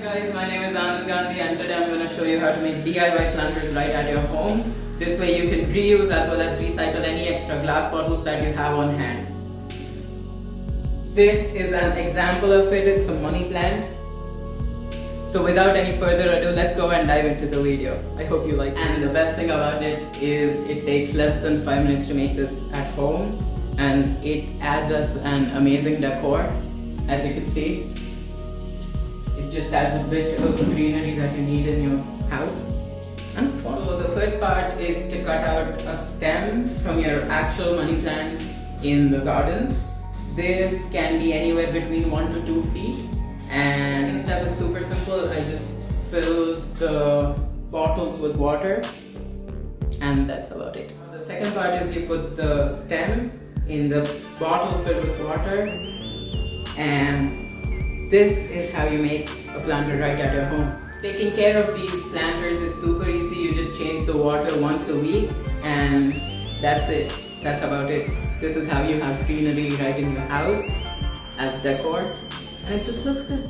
Guys, my name is Anand Gandhi and today I'm going to show you how to make DIY planters right at your home. This way you can reuse as well as recycle any extra glass bottles that you have on hand. This is an example of it. It's a money plant. So without any further ado, let's go and dive into the video. I hope you like it. And the best thing about it is it takes less than 5 minutes to make this at home, and it adds us an amazing decor, as you can see. It just adds a bit of greenery that you need in your house, and it's fun. So the first part is to cut out a stem from your actual money plant in the garden. This can be anywhere between 1 to 2 feet, and the step is super simple. I just filled the bottles with water, and that's about it. The second part is you put the stem in the bottle filled with water, and this is how you make a planter right at your home. Taking care of these planters is super easy. You just change the water once a week, and that's it. That's about it. This is how you have greenery right in your house as decor, and it just looks good.